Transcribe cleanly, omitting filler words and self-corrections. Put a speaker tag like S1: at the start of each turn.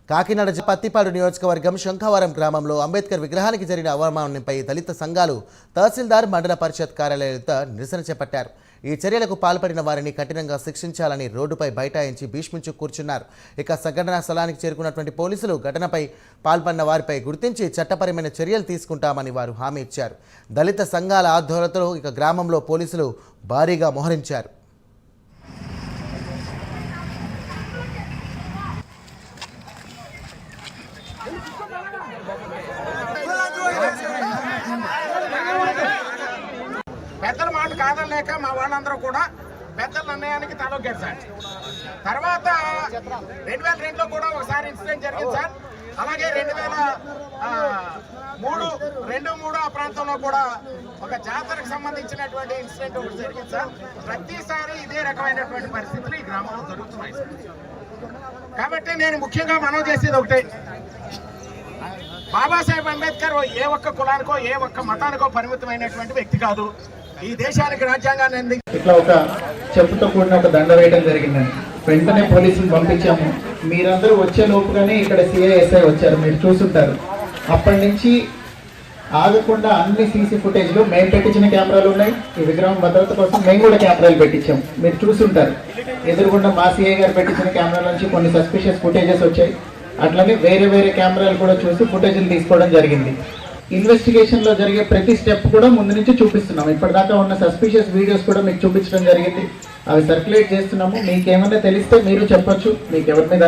S1: కాకినాడ పత్తిపాడు నియోజకవర్గం శంఖవరం గ్రామంలో అంబేద్కర్ విగ్రహానికి జరిగిన అవమానంపై దళిత సంఘాలు తహసీల్దార్ మండల పరిషత్ కార్యాలయాలతో నిరసన చేపట్టారు. ఈ చర్యలకు పాల్పడిన వారిని కఠినంగా శిక్షించాలని రోడ్డుపై బైఠాయించి భీష్మించు కూర్చున్నారు. ఇక సంఘటనా స్థలానికి చేరుకున్నటువంటి పోలీసులు ఘటనపై పాల్పడిన వారిపై గుర్తించి చట్టపరమైన చర్యలు తీసుకుంటామని వారు హామీ ఇచ్చారు. దళిత సంఘాల ఆధ్వర్యంలో ఇక గ్రామంలో పోలీసులు భారీగా మోహరించారు.
S2: పెద్దల మాట కాదలేక మా వాళ్ళందరూ కూడా పెద్దల నిర్ణయానికి తలొగ్గారు సార్. తర్వాత 2002లో కూడా ఒకసారి ఇన్సిడెంట్ జరిగింది సార్. అలాగే 2003 ఆ ప్రాంతంలో కూడా ఒక జాతరకు సంబంధించినటువంటి ఇన్సిడెంట్ ఒకటి జరిగింది సార్. ప్రతిసారి ఇదే రకమైనటువంటి పరిస్థితులు ఈ గ్రామంలో జరుగుతున్నాయి సార్. కాబట్టి నేను ముఖ్యంగా మనవి చేసేది ఒకటే, బాబాసాహెబ్ అంబేద్కర్ ఏ ఒక్క కులానికో ఏ ఒక్క మతానికో పరిమితమైనటువంటి వ్యక్తి కాదు. ఈ దేశానికి రాజ్యాంగాన్ని
S3: ఇట్లా ఒక చెప్పుతో కూడిన ఒక దండ వేయడం జరిగిందండి. వెంటనే పోలీసులు పంపించాము. మీరందరూ వచ్చే లోపుగానే ఇక్కడ సిఐఎస్ఐ వచ్చారు, మీరు చూసుంటారు. అప్పటి నుంచి ఆగకుండా అన్ని సీసీ ఫుటేజ్లు మేము పెట్టించిన కెమెరాలు ఉన్నాయి. ఈ విగ్రహం భద్రత కోసం మేము కూడా కెమెరాలు పెట్టించాం, మీరు చూసుంటారు. ఎదురుగుండా మా సిఐ గారు పెట్టించిన కెమెరాల నుంచి కొన్ని సస్పిషియస్ ఫుటేజెస్ వచ్చాయి. అట్లనే వేరే వేరే కెమెరాలు కూడా చూసి ఫుటేజ్లు తీసుకోవడం జరిగింది. ఇన్వెస్టిగేషన్ లో జరిగే ప్రతి స్టెప్ కూడా ముందు నుంచి చూపిస్తున్నాం. ఇప్పటిదాకా ఉన్న సస్పిషియస్ వీడియోస్ కూడా మీకు చూపించడం జరిగింది. అవి సర్క్యులేట్ చేస్తున్నాము. మీకు ఏమన్నా తెలిస్తే మీరు చెప్పొచ్చు, మీకు ఎవరి మీద